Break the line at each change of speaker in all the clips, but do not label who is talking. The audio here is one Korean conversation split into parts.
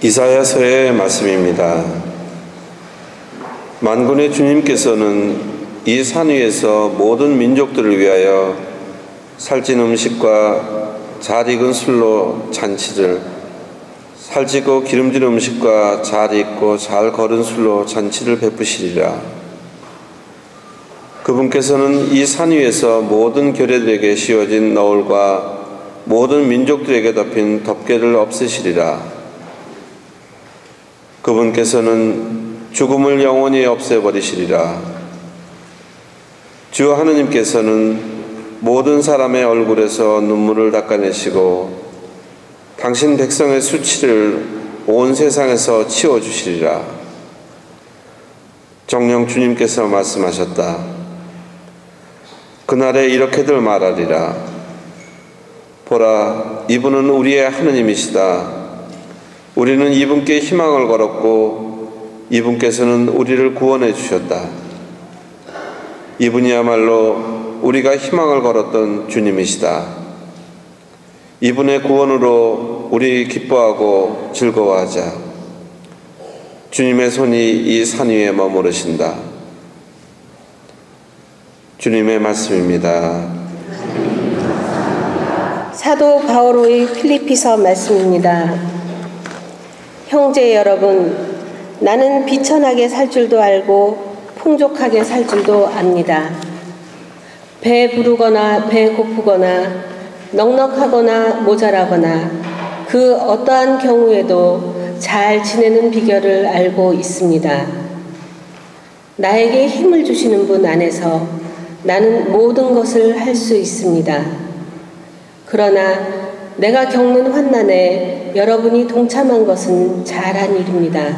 이사야서의 말씀입니다. 만군의 주님께서는 이 산 위에서 모든 민족들을 위하여 살찐 음식과 잘 익은 술로 잔치를, 살찌고 기름진 음식과 잘 익고 잘 거른 술로 잔치를 베푸시리라. 그분께서는 이 산 위에서 모든 결례들에게 씌워진 너울과 모든 민족들에게 덮인 덮개를 없애시리라. 그분께서는 죽음을 영원히 없애버리시리라. 주 하느님께서는 모든 사람의 얼굴에서 눈물을 닦아내시고 당신 백성의 수치를 온 세상에서 치워주시리라. 정녕 주님께서 말씀하셨다. 그날에 이렇게들 말하리라. 보라, 이분은 우리의 하느님이시다. 우리는 이분께 희망을 걸었고 이분께서는 우리를 구원해 주셨다. 이분이야말로 우리가 희망을 걸었던 주님이시다. 이분의 구원으로 우리 기뻐하고 즐거워하자. 주님의 손이 이 산 위에 머무르신다. 주님의 말씀입니다.
사도 바오로의 필리피서 말씀입니다. 형제 여러분, 나는 비천하게 살 줄도 알고 풍족하게 살 줄도 압니다. 배 부르거나 배 고프거나 넉넉하거나 모자라거나 그 어떠한 경우에도 잘 지내는 비결을 알고 있습니다. 나에게 힘을 주시는 분 안에서 나는 모든 것을 할 수 있습니다. 그러나 내가 겪는 환난에 여러분이 동참한 것은 잘한 일입니다.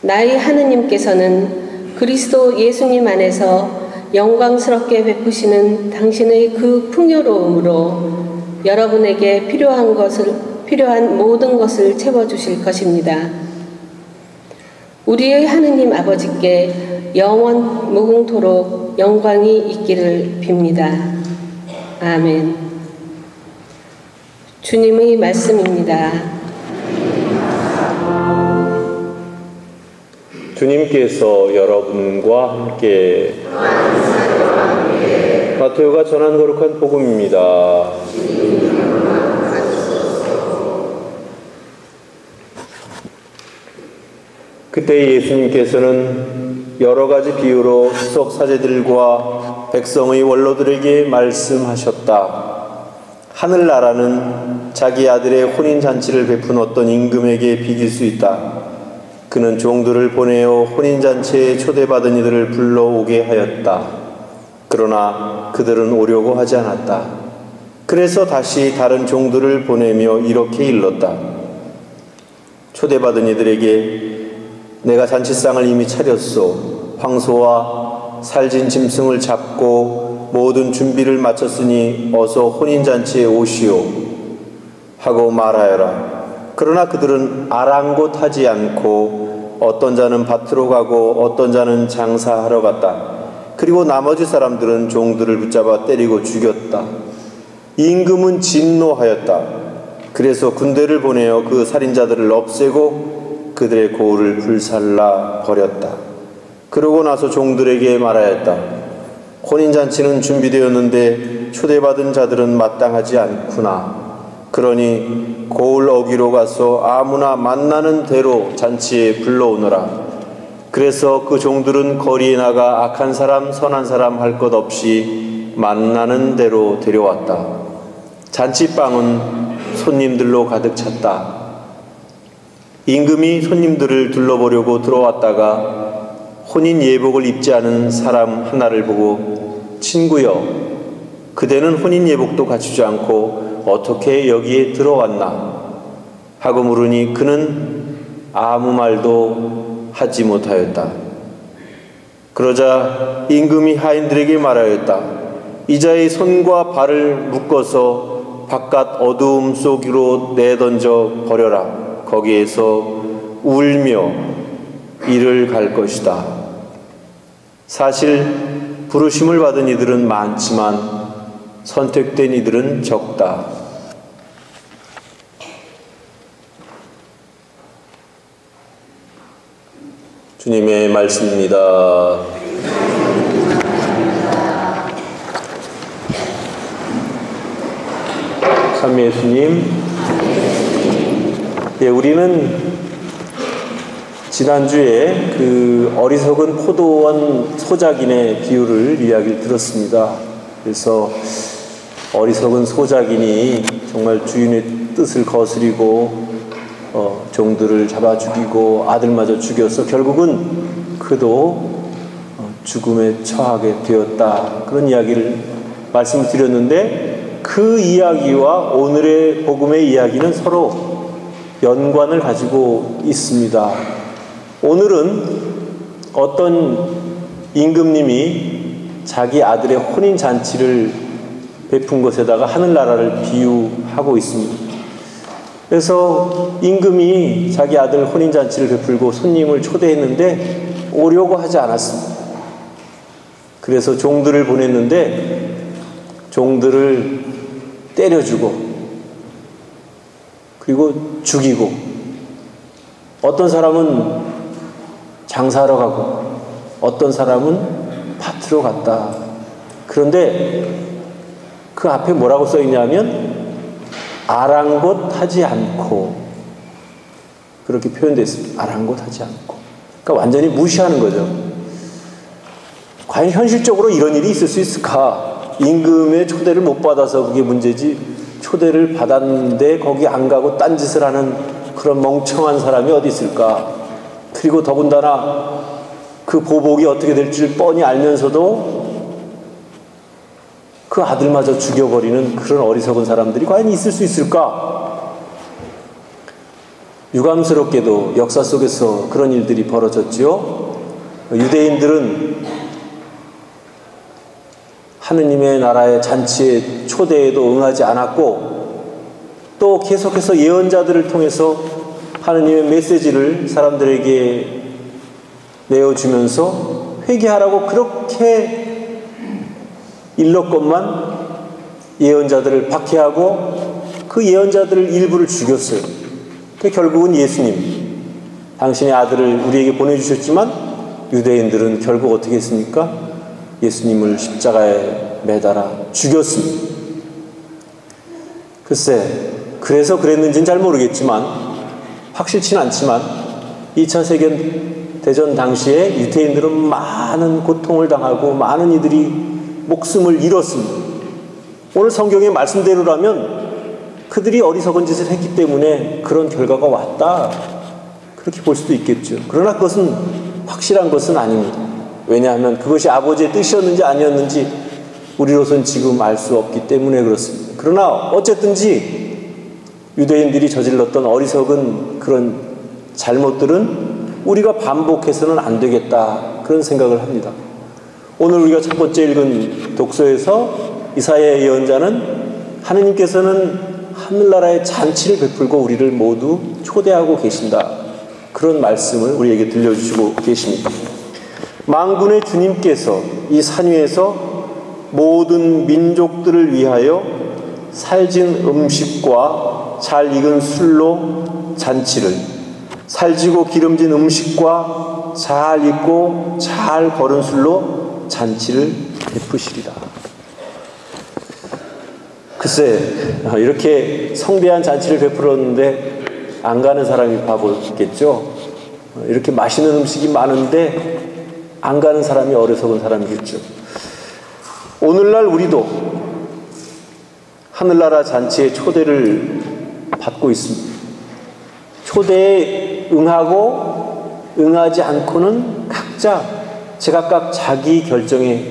나의 하느님께서는 그리스도 예수님 안에서 영광스럽게 베푸시는 당신의 그 풍요로움으로 여러분에게 필요한 모든 것을 채워주실 것입니다. 우리의 하느님 아버지께 영원 무궁토록 영광이 있기를 빕니다. 아멘. 주님의 말씀입니다.
주님께서 여러분과 함께 마테오가 전한 거룩한 복음입니다. 그때 예수님께서는 여러 가지 비유로 수석 사제들과 백성의 원로들에게 말씀하셨다. 하늘나라는 자기 아들의 혼인잔치를 베푼 어떤 임금에게 비길 수 있다. 그는 종들을 보내어 혼인잔치에 초대받은 이들을 불러오게 하였다. 그러나 그들은 오려고 하지 않았다. 그래서 다시 다른 종들을 보내며 이렇게 일렀다. 초대받은 이들에게 내가 잔치상을 이미 차렸소. 황소와 살진 짐승을 잡고 모든 준비를 마쳤으니 어서 혼인잔치에 오시오 하고 말하여라. 그러나 그들은 아랑곳하지 않고 어떤 자는 밭으로 가고 어떤 자는 장사하러 갔다. 그리고 나머지 사람들은 종들을 붙잡아 때리고 죽였다. 임금은 진노하였다. 그래서 군대를 보내어 그 살인자들을 없애고 그들의 고을을 불살라 버렸다. 그러고 나서 종들에게 말하였다. 혼인잔치는 준비되었는데 초대받은 자들은 마땅하지 않구나. 그러니 고을 어기로 가서 아무나 만나는 대로 잔치에 불러오너라. 그래서 그 종들은 거리에 나가 악한 사람 선한 사람 할 것 없이 만나는 대로 데려왔다. 잔치방은 손님들로 가득 찼다. 임금이 손님들을 둘러보려고 들어왔다가 혼인 예복을 입지 않은 사람 하나를 보고 친구여, 그대는 혼인 예복도 갖추지 않고 어떻게 여기에 들어왔나? 하고 물으니 그는 아무 말도 하지 못하였다. 그러자 임금이 하인들에게 말하였다. 이자의 손과 발을 묶어서 바깥 어두움 속으로 내던져 버려라. 거기에서 울며 이를 갈 것이다. 사실 부르심을 받은 이들은 많지만 선택된 이들은 적다. 주님의 말씀입니다. 삼위 예수님, 우리는 지난주에 그 어리석은 포도원 소작인의 비유를 이야기를 들었습니다. 그래서 어리석은 소작인이 정말 주인의 뜻을 거스리고 종들을 잡아 죽이고 아들마저 죽여서 결국은 그도 죽음에 처하게 되었다. 그런 이야기를 말씀을 드렸는데 그 이야기와 오늘의 복음의 이야기는 서로 연관을 가지고 있습니다. 오늘은 어떤 임금님이 자기 아들의 혼인잔치를 베푼 것에다가 하늘나라를 비유하고 있습니다. 그래서 임금이 자기 아들 혼인잔치를 베풀고 손님을 초대했는데 오려고 하지 않았습니다. 그래서 종들을 보냈는데 종들을 때려주고 그리고 죽이고 어떤 사람은 장사하러 가고 어떤 사람은 밭으로 갔다. 그런데 그 앞에 뭐라고 써 있냐면 아랑곳하지 않고 그렇게 표현되어 있습니다. 아랑곳하지 않고. 그러니까 완전히 무시하는 거죠. 과연 현실적으로 이런 일이 있을 수 있을까? 임금의 초대를 못 받아서 그게 문제지 초대를 받았는데 거기 안 가고 딴짓을 하는 그런 멍청한 사람이 어디 있을까? 그리고 더군다나 그 보복이 어떻게 될지 뻔히 알면서도 그 아들마저 죽여버리는 그런 어리석은 사람들이 과연 있을 수 있을까? 유감스럽게도 역사 속에서 그런 일들이 벌어졌지요. 유대인들은 하느님의 나라의 잔치에 초대에도 응하지 않았고 또 계속해서 예언자들을 통해서 하느님의 메시지를 사람들에게 내어주면서 회개하라고 그렇게 일렀건만 예언자들을 박해하고 그 예언자들을 일부를 죽였어요. 결국은 예수님, 당신의 아들을 우리에게 보내주셨지만 유대인들은 결국 어떻게 했습니까? 예수님을 십자가에 매달아 죽였습니다. 글쎄, 그래서 그랬는지는 잘 모르겠지만 확실치는 않지만 2차 세계대전 당시에 유대인들은 많은 고통을 당하고 많은 이들이 목숨을 잃었습니다. 오늘 성경의 말씀대로라면 그들이 어리석은 짓을 했기 때문에 그런 결과가 왔다. 그렇게 볼 수도 있겠죠. 그러나 그것은 확실한 것은 아닙니다. 왜냐하면 그것이 아버지의 뜻이었는지 아니었는지 우리로서는 지금 알 수 없기 때문에 그렇습니다. 그러나 어쨌든지 유대인들이 저질렀던 어리석은 그런 잘못들은 우리가 반복해서는 안 되겠다. 그런 생각을 합니다. 오늘 우리가 첫 번째 읽은 독서에서 이사야 예언자는 하느님께서는 하늘나라의 잔치를 베풀고 우리를 모두 초대하고 계신다. 그런 말씀을 우리에게 들려주시고 계십니다. 만군의 주님께서 이 산 위에서 모든 민족들을 위하여 살진 음식과 잘 익은 술로 잔치를, 살지고 기름진 음식과 잘 익고 잘 거른 술로 잔치를 베푸시리라. 글쎄, 이렇게 성대한 잔치를 베풀었는데 안 가는 사람이 바보겠죠. 이렇게 맛있는 음식이 많은데 안 가는 사람이 어리석은 사람이겠죠. 오늘날 우리도 하늘나라 잔치의 초대를 받고 있습니다. 초대에 응하고 응하지 않고는 각자 제각각 자기 결정에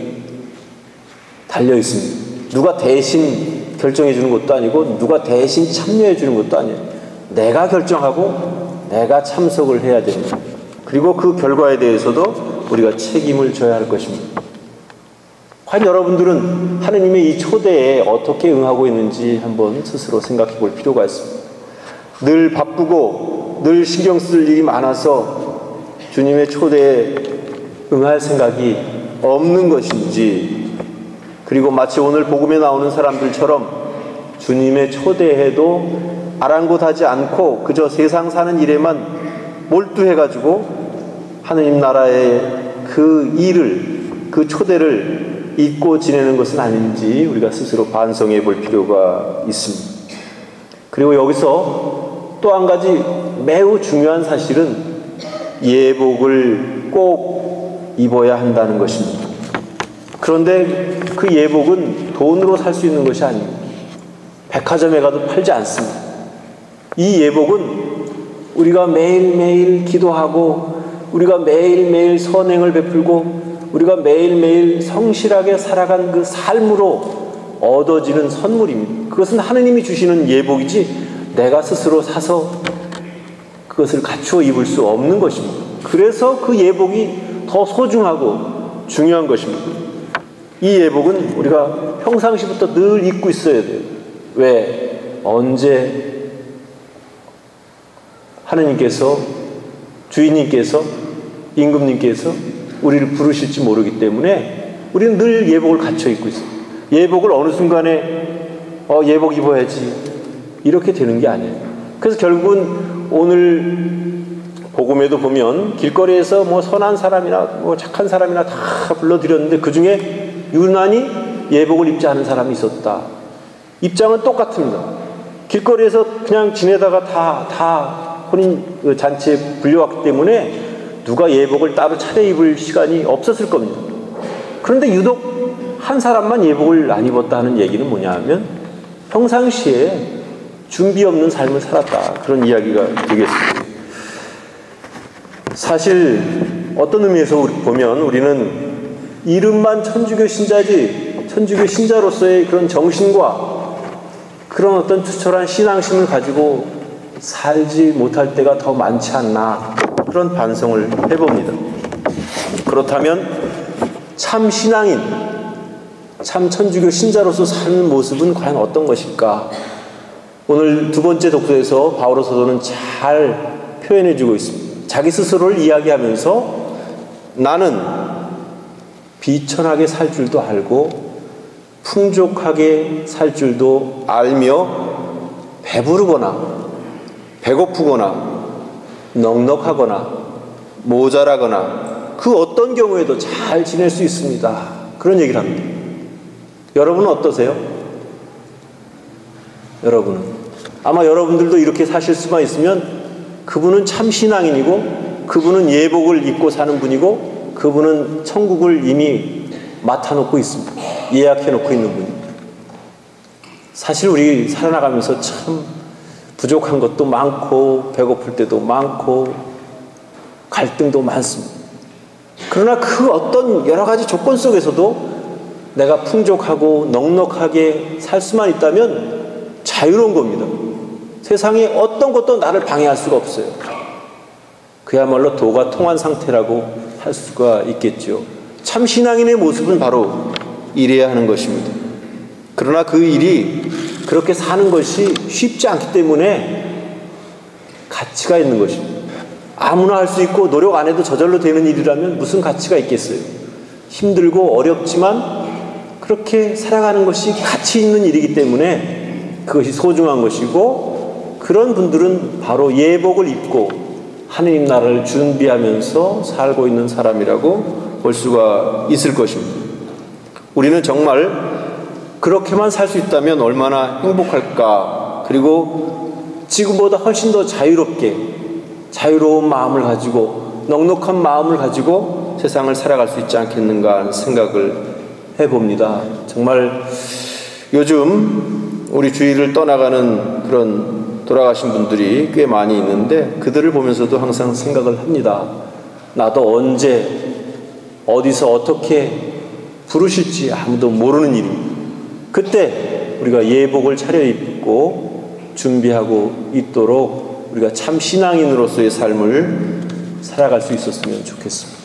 달려 있습니다. 누가 대신 결정해 주는 것도 아니고 누가 대신 참여해 주는 것도 아니에요. 내가 결정하고 내가 참석을 해야 됩니다. 그리고 그 결과에 대해서도 우리가 책임을 져야 할 것입니다. 과연 여러분들은 하느님의 이 초대에 어떻게 응하고 있는지 한번 스스로 생각해 볼 필요가 있습니다. 늘 바쁘고 늘 신경 쓸 일이 많아서 주님의 초대에 응할 생각이 없는 것인지, 그리고 마치 오늘 복음에 나오는 사람들처럼 주님의 초대해도 아랑곳하지 않고 그저 세상 사는 일에만 몰두해가지고 하느님 나라의 그 일을, 그 초대를 잊고 지내는 것은 아닌지 우리가 스스로 반성해 볼 필요가 있습니다. 그리고 여기서 또 한 가지 매우 중요한 사실은 예복을 꼭 입어야 한다는 것입니다. 그런데 그 예복은 돈으로 살 수 있는 것이 아닙니다. 백화점에 가도 팔지 않습니다. 이 예복은 우리가 매일매일 기도하고, 우리가 매일매일 선행을 베풀고, 우리가 매일매일 성실하게 살아간 그 삶으로 얻어지는 선물입니다. 그것은 하느님이 주시는 예복이지 내가 스스로 사서 그것을 갖추어 입을 수 없는 것입니다. 그래서 그 예복이 더 소중하고 중요한 것입니다. 이 예복은 우리가 평상시부터 늘 입고 있어야 돼요. 왜? 언제 하느님께서, 주인님께서, 임금님께서 우리를 부르실지 모르기 때문에 우리는 늘 예복을 갖춰 입고 있어요. 예복을 어느 순간에 예복 입어야지 이렇게 되는 게 아니에요. 그래서 결국은 오늘 복음에도 보면 길거리에서 뭐 선한 사람이나 뭐 착한 사람이나 다 불러드렸는데 그 중에 유난히 예복을 입지 않은 사람이 있었다. 입장은 똑같습니다. 길거리에서 그냥 지내다가 다 혼인 잔치에 불려왔기 때문에 누가 예복을 따로 차려입을 시간이 없었을 겁니다. 그런데 유독 한 사람만 예복을 안 입었다는 얘기는 뭐냐 하면 평상시에 준비 없는 삶을 살았다, 그런 이야기가 되겠습니다. 사실 어떤 의미에서 보면 우리는 이름만 천주교 신자지 천주교 신자로서의 그런 정신과 그런 어떤 투철한 신앙심을 가지고 살지 못할 때가 더 많지 않나, 그런 반성을 해봅니다. 그렇다면 참 신앙인, 참 천주교 신자로서 사는 모습은 과연 어떤 것일까? 오늘 두 번째 독서에서 바오로 사도는 잘 표현해주고 있습니다. 자기 스스로를 이야기하면서 나는 비천하게 살 줄도 알고 풍족하게 살 줄도 알며 배부르거나 배고프거나 넉넉하거나 모자라거나 그 어떤 경우에도 잘 지낼 수 있습니다. 그런 얘기를 합니다. 여러분은 어떠세요? 여러분은 아마 여러분들도 이렇게 사실 수만 있으면 그분은 참 신앙인이고, 그분은 예복을 입고 사는 분이고, 그분은 천국을 이미 맡아놓고 있습니다. 예약해놓고 있는 분입니다. 사실 우리 살아나가면서 참 부족한 것도 많고 배고플 때도 많고 갈등도 많습니다. 그러나 그 어떤 여러 가지 조건 속에서도 내가 풍족하고 넉넉하게 살 수만 있다면 자유로운 겁니다. 세상에 어떤 것도 나를 방해할 수가 없어요. 그야말로 도가 통한 상태라고 할 수가 있겠죠. 참 신앙인의 모습은 바로 이래야 하는 것입니다. 그러나 그 일이 그렇게 사는 것이 쉽지 않기 때문에 가치가 있는 것입니다. 아무나 할 수 있고 노력 안 해도 저절로 되는 일이라면 무슨 가치가 있겠어요. 힘들고 어렵지만 그렇게 살아가는 것이 가치 있는 일이기 때문에 그것이 소중한 것이고, 그런 분들은 바로 예복을 입고 하느님 나라를 준비하면서 살고 있는 사람이라고 볼 수가 있을 것입니다. 우리는 정말 그렇게만 살 수 있다면 얼마나 행복할까. 그리고 지금보다 훨씬 더 자유롭게, 자유로운 마음을 가지고 넉넉한 마음을 가지고 세상을 살아갈 수 있지 않겠는가 하는 생각을 해봅니다. 정말 요즘 우리 주위를 떠나가는 그런 돌아가신 분들이 꽤 많이 있는데 그들을 보면서도 항상 생각을 합니다. 나도 언제 어디서 어떻게 부르실지 아무도 모르는 일입니다. 그때 우리가 예복을 차려입고 준비하고 있도록 우리가 참 신앙인으로서의 삶을 살아갈 수 있었으면 좋겠습니다.